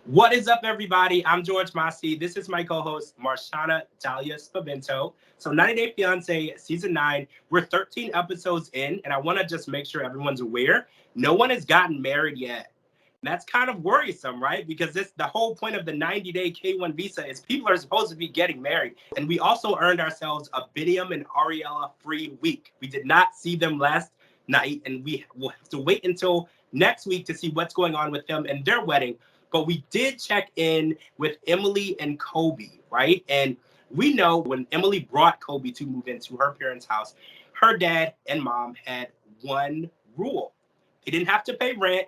What is up, everybody? I'm George Mossey. This is my co-host, Marshana Dahlia. So 90 Day Fiance Season 9, we're 13 episodes in, and I want to just make sure everyone's aware, no one has gotten married yet. And that's kind of worrisome, right? Because this the whole point of the 90-day K1 visa is people are supposed to be getting married. And we also earned ourselves a Bidium and Ariella free week. We did not see them last night, and we will have to wait until next week to see what's going on with them and their wedding. But we did check in with Emily and Kobe, right? And we know when Emily brought Kobe to move into her parents' house, her dad and mom had one rule. They didn't have to pay rent.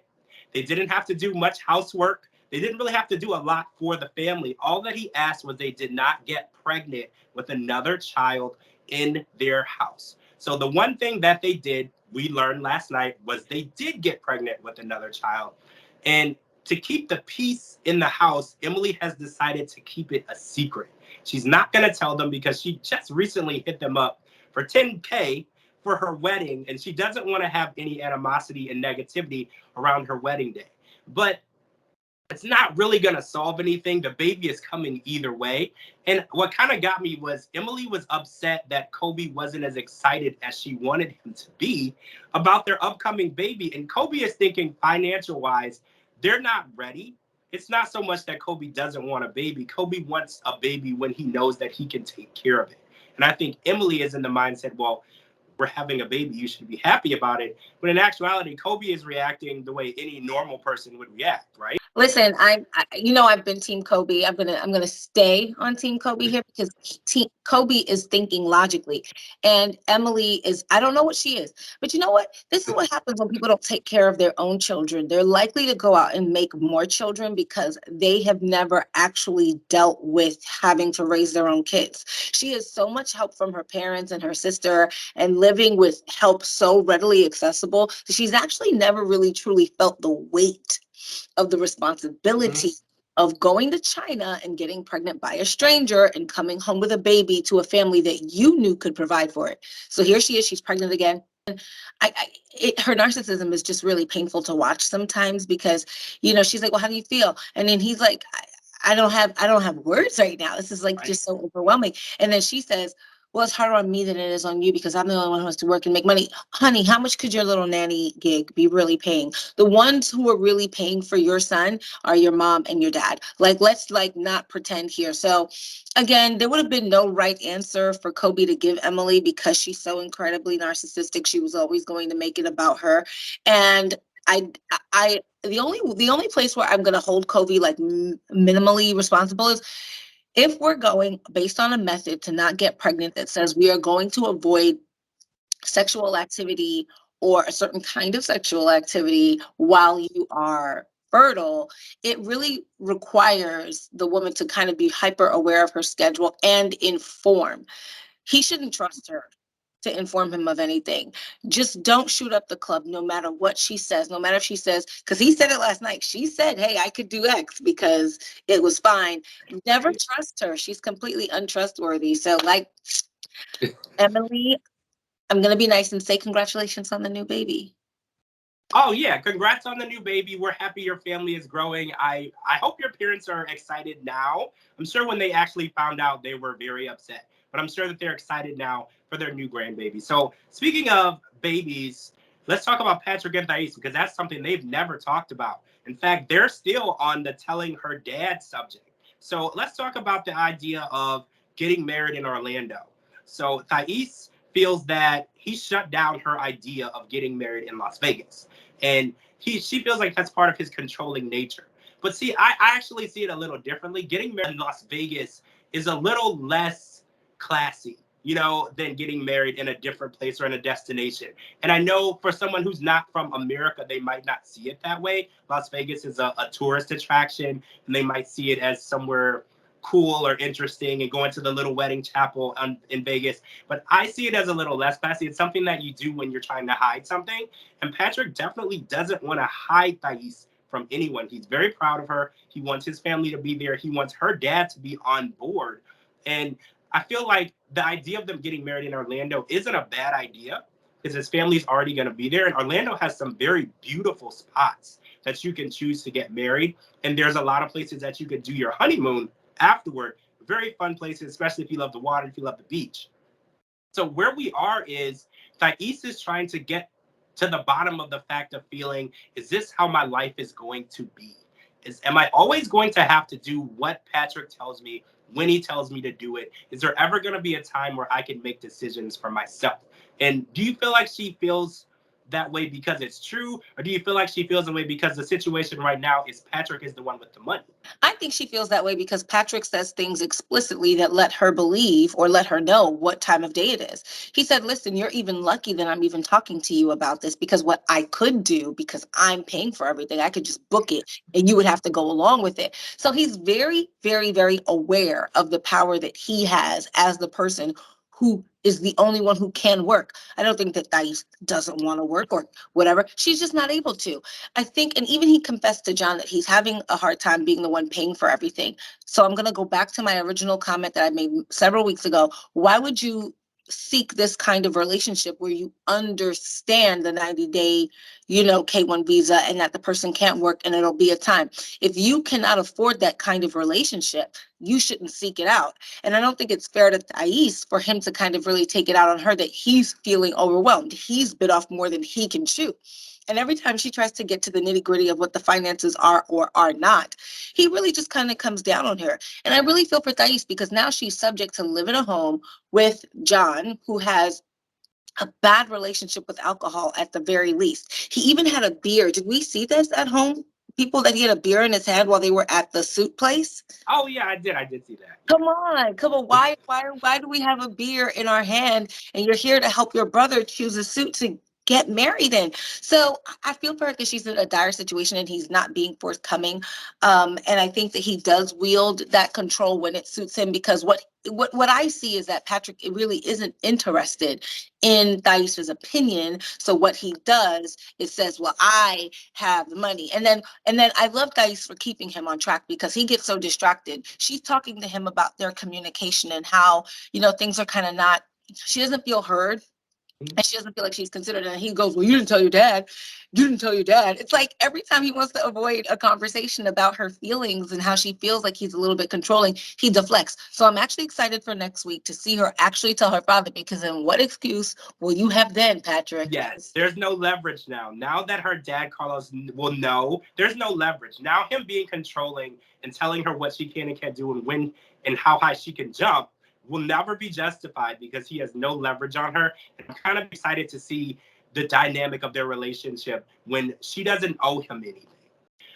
They didn't have to do much housework. They didn't really have to do a lot for the family. All that he asked was they did not get pregnant with another child in their house. So the one thing that they did, we learned last night, was they did get pregnant with another child. And to keep the peace in the house, Emily has decided to keep it a secret. She's not going to tell them because she just recently hit them up for 10K for her wedding, and she doesn't want to have any animosity and negativity around her wedding day. But it's not really going to solve anything. The baby is coming either way. And what kind of got me was Emily was upset that Kobe wasn't as excited as she wanted him to be about their upcoming baby. And Kobe is thinking financial wise, they're not ready. It's not so much that Kobe doesn't want a baby. Kobe wants a baby when he knows that he can take care of it. And I think Emily is in the mindset, well, we're having a baby, you should be happy about it. But in actuality, Kobe is reacting the way any normal person would react, right? Listen, I've been Team Kobe. I'm gonna stay on Team Kobe here because Kobe is thinking logically, and Emily is. I don't know what she is, but you know what? This is what happens when people don't take care of their own children. They're likely to go out and make more children because they have never actually dealt with having to raise their own kids. She has so much help from her parents and her sister, and living with help so readily accessible. She's actually never really truly felt the weight of the responsibility of going to China and getting pregnant by a stranger and coming home with a baby to a family that you knew could provide for it. So here she is, she's pregnant again. Her narcissism is just really painful to watch sometimes because, she's like, well, how do you feel? And then he's like, I don't have words right now. This is like just so overwhelming. And then she says, well, it's harder on me than it is on you because I'm the only one who has to work and make money. Honey, how much could your little nanny gig be really paying? The ones who are really paying for your son are your mom and your dad. Like, let's not pretend here. So again, there would have been no right answer for Kobe to give Emily because she's so incredibly narcissistic. She was always going to make it about her. And the only place where I'm going to hold Kobe like minimally responsible is if we're going based on a method to not get pregnant that says we are going to avoid sexual activity or a certain kind of sexual activity while you are fertile, it really requires the woman to kind of be hyper aware of her schedule and inform. He shouldn't trust her to inform him of anything. Just don't shoot up the club no matter what she says, no matter if she says, because he said it last night. She said, hey, I could do X because it was fine. Never trust her. She's completely untrustworthy. So, Emily, I'm going to be nice and say congratulations on the new baby. Oh yeah, congrats on the new baby. We're happy your family is growing. I hope your parents are excited now. I'm sure when they actually found out they were very upset, but I'm sure that they're excited now for their new grandbaby. So speaking of babies, let's talk about Patrick and Thais because that's something they've never talked about. In fact, they're still on the telling her dad subject. So let's talk about the idea of getting married in Orlando. So Thais feels that he shut down her idea of getting married in Las Vegas. And she feels like that's part of his controlling nature. But see, I actually see it a little differently. Getting married in Las Vegas is a little less classy, than getting married in a different place or in a destination. And I know for someone who's not from America, they might not see it that way. Las Vegas is a tourist attraction, and they might see it as somewhere cool or interesting and going to the little wedding chapel in Vegas. But I see it as a little less classy. It's something that you do when you're trying to hide something. And Patrick definitely doesn't want to hide Thais from anyone. He's very proud of her. He wants his family to be there. He wants her dad to be on board. And I feel like the idea of them getting married in Orlando isn't a bad idea. because his family's already going to be there. And Orlando has some very beautiful spots that you can choose to get married. And there's a lot of places that you could do your honeymoon afterward. Very fun places, especially if you love the water, if you love the beach. So where we are is Thais is trying to get to the bottom of the fact of feeling, is this how my life is going to be? Am I always going to have to do what Patrick tells me when he tells me to do it? Is there ever going to be a time where I can make decisions for myself? And do you feel like she feels that way because it's true? Or do you feel like she feels that way because the situation right now is Patrick is the one with the money? I think she feels that way because Patrick says things explicitly that let her believe or let her know what time of day it is. He said, listen, you're even lucky that I'm even talking to you about this, because what I could do, because I'm paying for everything, I could just book it and you would have to go along with it. So he's very, very, very aware of the power that he has as the person who is the only one who can work. I don't think that Thais doesn't want to work or whatever. She's just not able to. I think, and even he confessed to John that he's having a hard time being the one paying for everything. So I'm going to go back to my original comment that I made several weeks ago. Why would you seek this kind of relationship where you understand the 90-day, K1 visa, and that the person can't work and it'll be a time? If you cannot afford that kind of relationship, you shouldn't seek it out. And I don't think it's fair to Thais for him to kind of really take it out on her that he's feeling overwhelmed. He's bit off more than he can chew. And every time she tries to get to the nitty gritty of what the finances are or are not, he really just kind of comes down on her. And I really feel for Thais because now she's subject to live in a home with John, who has a bad relationship with alcohol at the very least. He even had a beer. Did we see this at home? People that he had a beer in his hand while they were at the suit place. Oh yeah, I did see that. Come on, come on. Why do we have a beer in our hand and you're here to help your brother choose a suit to get married in? So I feel for her because she's in a dire situation and he's not being forthcoming. And I think that he does wield that control when it suits him, because what I see is that Patrick really isn't interested in Thais's opinion. So what he does is says, well, I have the money. And then I love Thais for keeping him on track because he gets so distracted. She's talking to him about their communication and how, things are kind of not, she doesn't feel heard. And she doesn't feel like she's considered. And he goes, well, you didn't tell your dad. You didn't tell your dad. It's like every time he wants to avoid a conversation about her feelings and how she feels like he's a little bit controlling, he deflects. So I'm actually excited for next week to see her actually tell her father, because then what excuse will you have then, Patrick? Yes, there's no leverage now. Now that her dad, Carlos, will know, there's no leverage. Now him being controlling and telling her what she can and can't do and when and how high she can jump will never be justified because he has no leverage on her. And I'm kind of excited to see the dynamic of their relationship when she doesn't owe him anything.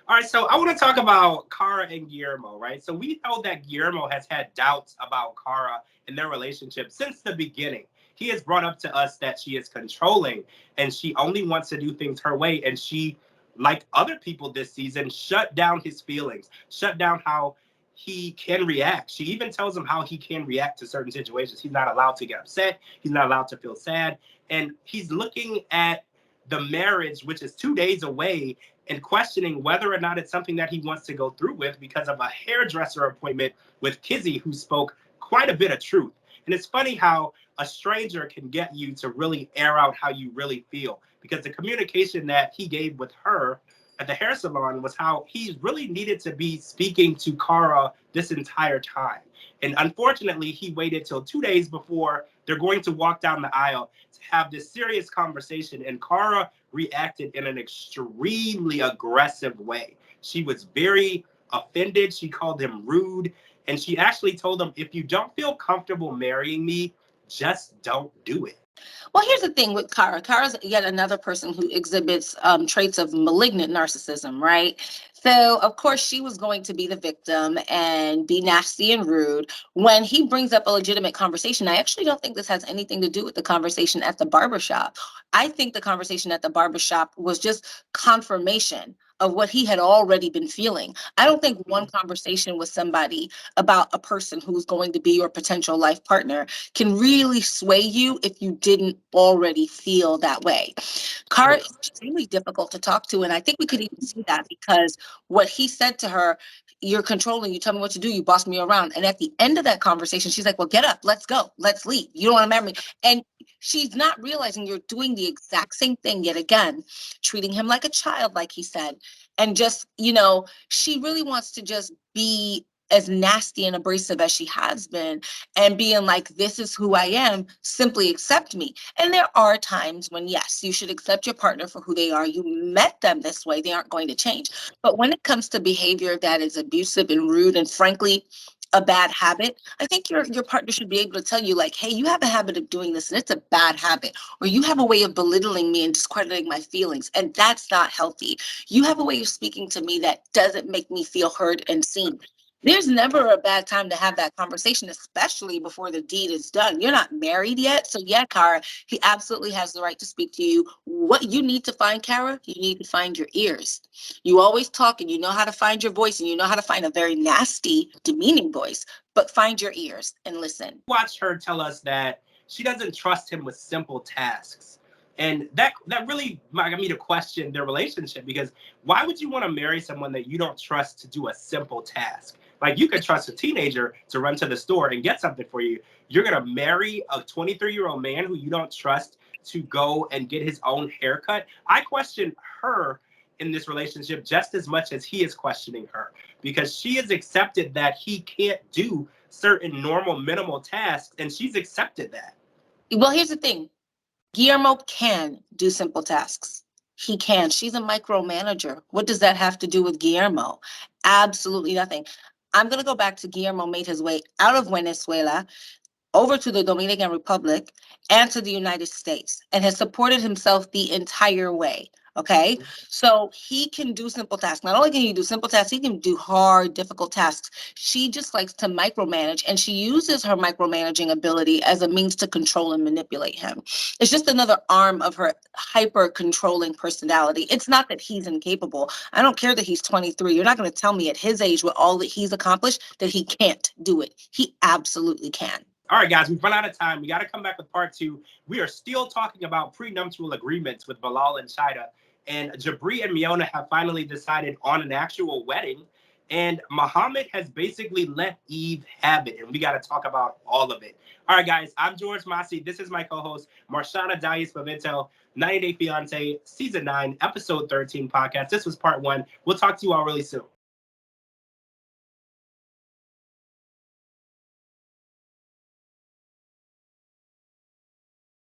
All right, so I want to talk about Carla and Guillermo, right? So we know that Guillermo has had doubts about Carla and their relationship since the beginning. He has brought up to us that she is controlling and she only wants to do things her way. And she, like other people this season, shut down his feelings, shut down how he can react. She even tells him how he can react to certain situations. He's not allowed to get upset. He's not allowed to feel sad. And he's looking at the marriage, which is 2 days away, and questioning whether or not it's something that he wants to go through with because of a hairdresser appointment with Kizzy, who spoke quite a bit of truth. And it's funny how a stranger can get you to really air out how you really feel, because the communication that he gave with her at the hair salon was how he really needed to be speaking to Cara this entire time. And unfortunately, he waited till 2 days before they're going to walk down the aisle to have this serious conversation. And Cara reacted in an extremely aggressive way. She was very offended. She called him rude. And she actually told him, if you don't feel comfortable marrying me, just don't do it. Well, here's the thing with Cara. Cara's yet another person who exhibits traits of malignant narcissism, right? So, of course, she was going to be the victim and be nasty and rude. When he brings up a legitimate conversation, I actually don't think this has anything to do with the conversation at the barbershop. I think the conversation at the barbershop was just confirmation of what he had already been feeling. I don't think one conversation with somebody about a person who's going to be your potential life partner can really sway you if you didn't already feel that way. Cara is extremely difficult to talk to, and I think we could even see that because what he said to her, you're controlling, you tell me what to do, you boss me around. And at the end of that conversation, she's like, well, get up, let's go, let's leave. You don't want to marry me. And she's not realizing you're doing the exact same thing yet again, treating him like a child, like he said. And just, she really wants to just be as nasty and abrasive as she has been, and being like, this is who I am, simply accept me. And there are times when, yes, you should accept your partner for who they are. You met them this way, they aren't going to change. But when it comes to behavior that is abusive and rude and frankly a bad habit, I think your partner should be able to tell you, like, hey, you have a habit of doing this and it's a bad habit, or you have a way of belittling me and discrediting my feelings, and that's not healthy. You have a way of speaking to me that doesn't make me feel heard and seen. There's never a bad time to have that conversation, especially before the deed is done. You're not married yet. So yeah, Kara, he absolutely has the right to speak to you. What you need to find, Kara, you need to find your ears. You always talk and you know how to find your voice, and you know how to find a very nasty, demeaning voice, but find your ears and listen. Watch her tell us that she doesn't trust him with simple tasks. And that really got me to question their relationship, because why would you want to marry someone that you don't trust to do a simple task? Like, you could trust a teenager to run to the store and get something for you. You're going to marry a 23-year-old man who you don't trust to go and get his own haircut? I question her in this relationship just as much as he is questioning her, because she has accepted that he can't do certain normal minimal tasks, and she's accepted that. Well, here's the thing. Guillermo can do simple tasks. He can. She's a micromanager. What does that have to do with Guillermo? Absolutely nothing. I'm going to go back to Guillermo made his way out of Venezuela over to the Dominican Republic and to the United States, and has supported himself the entire way. Okay, so he can do simple tasks. Not only can he do simple tasks, he can do hard, difficult tasks. She just likes to micromanage, and she uses her micromanaging ability as a means to control and manipulate him. It's just another arm of her hyper controlling personality. It's not that he's incapable. I don't care that he's 23. You're not going to tell me at his age, with all that he's accomplished, that he can't do it. He absolutely can. All right, guys, we've run out of time. We got to come back with part 2. We are still talking about prenuptial agreements with Bilal and Chida. And Jabri and Miona have finally decided on an actual wedding. And Muhammad has basically let Eve have it. And we got to talk about all of it. All right, guys, I'm George Mossey. This is my co-host, Marshana Dahlia, 90 Day Fiance, Season 9, Episode 13 podcast. This was part 1. We'll talk to you all really soon.